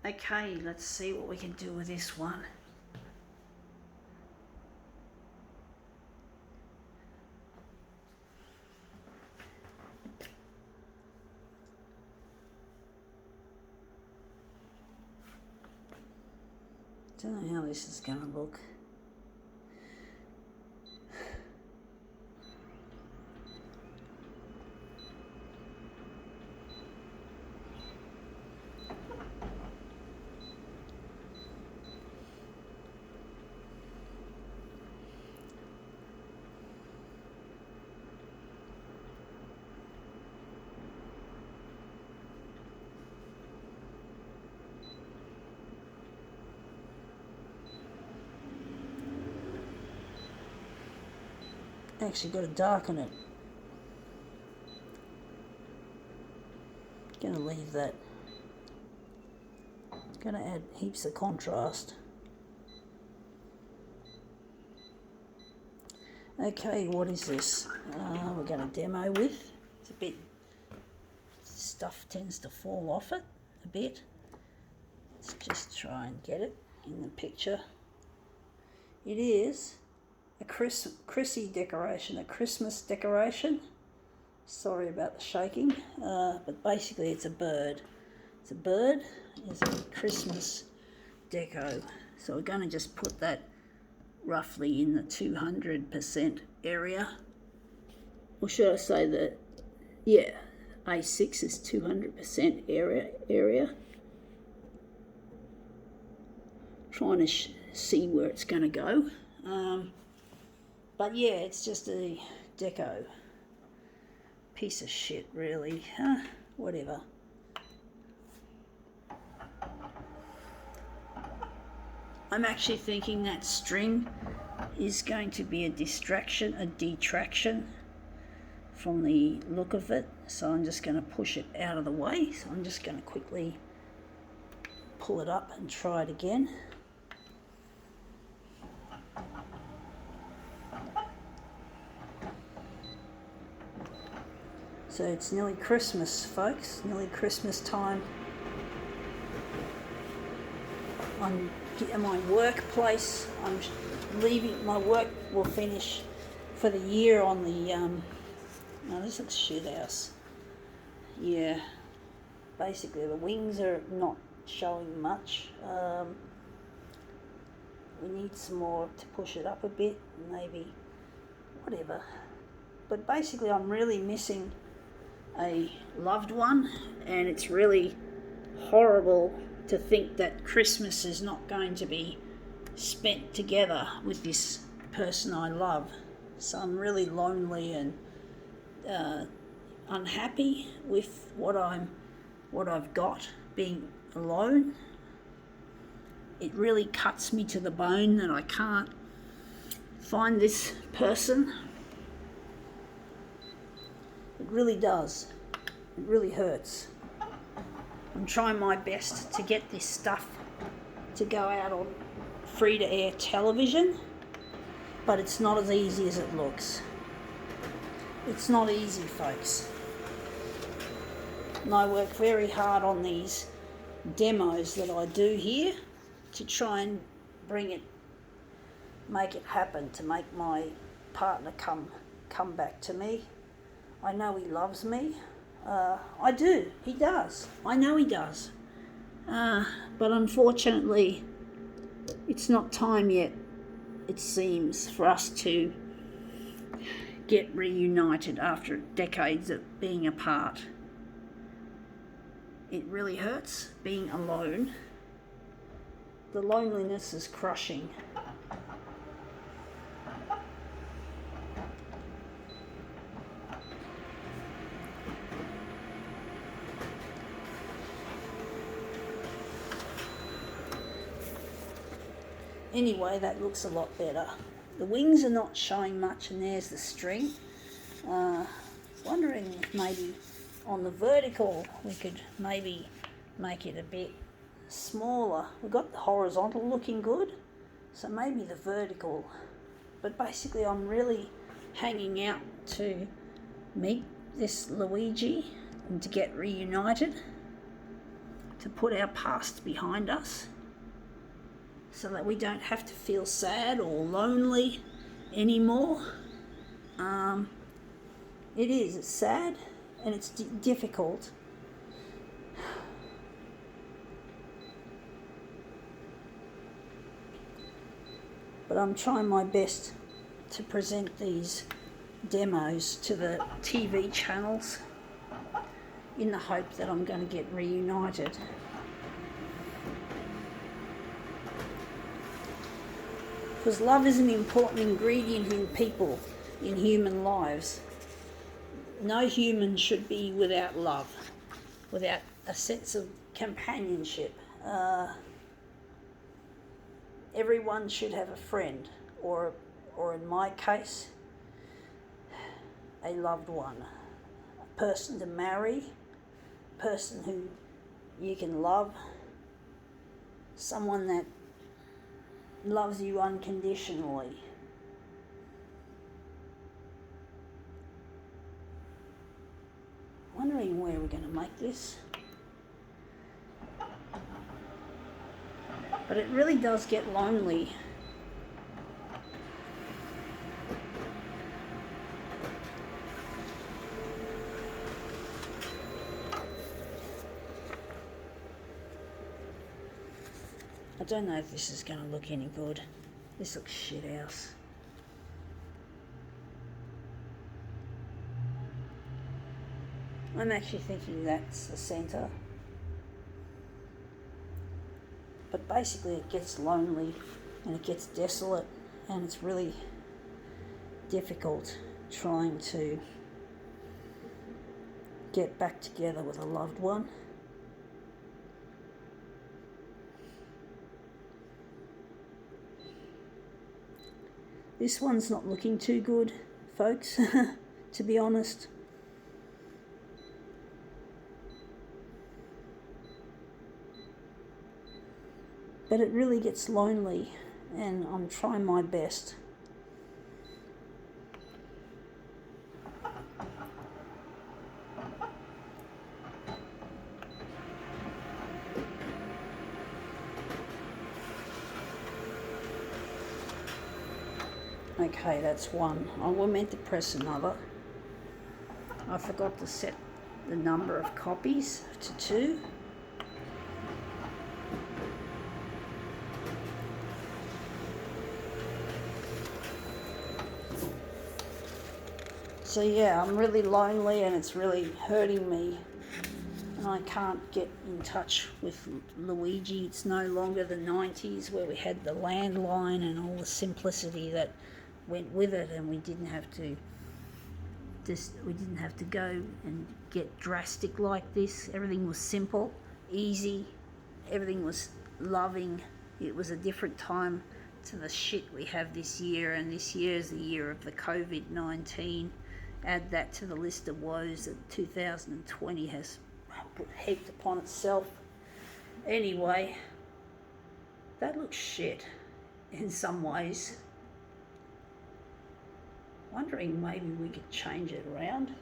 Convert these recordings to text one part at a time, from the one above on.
Okay, let's see what we can do with this one. Don't know how this is going to look. Actually got to darken it. Gonna leave that. Gonna add heaps of contrast. Okay, what is this? We're gonna demo with. It's a bit, stuff tends to fall off it a bit. Let's just try and get it in the picture. It is a Chrissy decoration, a Christmas decoration. Sorry about the shaking, but basically it's a bird. It's a bird, it's a Christmas deco. So we're going to just put that roughly in the 200% area. Or should I say that, yeah, A6 is 200% area. Trying to see where it's going to go. But yeah, it's just a deco. Piece of shit, really. Whatever. I'm actually thinking that string is going to be a distraction, a detraction from the look of it. So I'm just going to push it out of the way. So I'm just going to quickly pull it up and try it again. So it's nearly Christmas, folks, nearly Christmas time. I'm at my workplace. I'm leaving, my work will finish for the year on the, no, this is the shit house. Yeah, basically the wings are not showing much. We need some more to push it up a bit, maybe, whatever. But basically I'm really missing a loved one, and it's really horrible to think that Christmas is not going to be spent together with this person I love. So I'm really lonely and unhappy with what I've got, being alone. It really cuts me to the bone that I can't find this person. It really does. It really hurts. I'm trying my best to get this stuff to go out on free-to-air television, but it's not as easy as it looks. It's not easy, folks. And I work very hard on these demos that I do here to try and make it happen, to make my partner come back to me. I know he loves me. I do. He does. I know he does. But unfortunately, it's not time yet, it seems, for us to get reunited after decades of being apart. It really hurts being alone. The loneliness is crushing. Anyway, that looks a lot better. The wings are not showing much, and there's the string. Wondering if maybe on the vertical we could maybe make it a bit smaller. We've got the horizontal looking good, so maybe the vertical. But basically I'm really hanging out to meet this Luigi and to get reunited, to put our past behind us so that we don't have to feel sad or lonely anymore. It's sad and it's difficult. But I'm trying my best to present these demos to the TV channels in the hope that I'm going to get reunited. Because love is an important ingredient in people, in human lives. No human should be without love, without a sense of companionship. Everyone should have a friend, or in my case, a loved one, a person to marry, a person who you can love, someone that loves you unconditionally. Wondering where we're going to make this. But it really does get lonely. I don't know if this is going to look any good. This looks shit house. I'm actually thinking that's the centre. But basically it gets lonely and it gets desolate, and it's really difficult trying to get back together with a loved one. This one's not looking too good, folks, to be honest. But it really gets lonely, and I'm trying my best. Okay, that's one. I was meant to press another. I forgot to set the number of copies to 2. So yeah, I'm really lonely and it's really hurting me. And I can't get in touch with Luigi. It's no longer the 90s where we had the landline and all the simplicity that went with it, and we didn't have to go and get drastic like this. Everything was simple, easy, everything was loving. It was a different time to the shit we have this year, and this year is the year of the COVID-19. Add that to the list of woes that 2020 has heaped upon itself. Anyway, that looks shit in some ways. Wondering maybe we could change it around,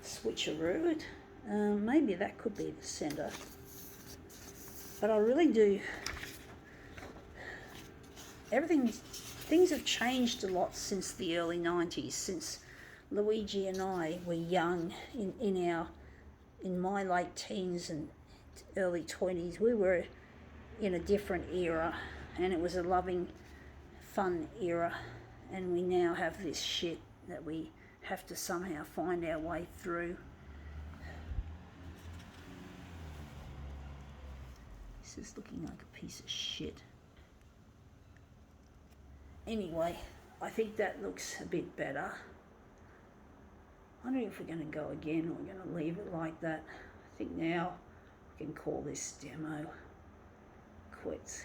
switcheroo it. Maybe that could be the centre. But I really do. Things have changed a lot since the early 90s, since Luigi and I were young, in my late teens and early 20s. We were in a different era, and it was a loving, fun era, and we now have this shit that we have to somehow find our way through. This is looking like a piece of shit. Anyway, I think that looks a bit better. I'm wondering if we're going to go again or we're going to leave it like that. I think now we can call this demo quits.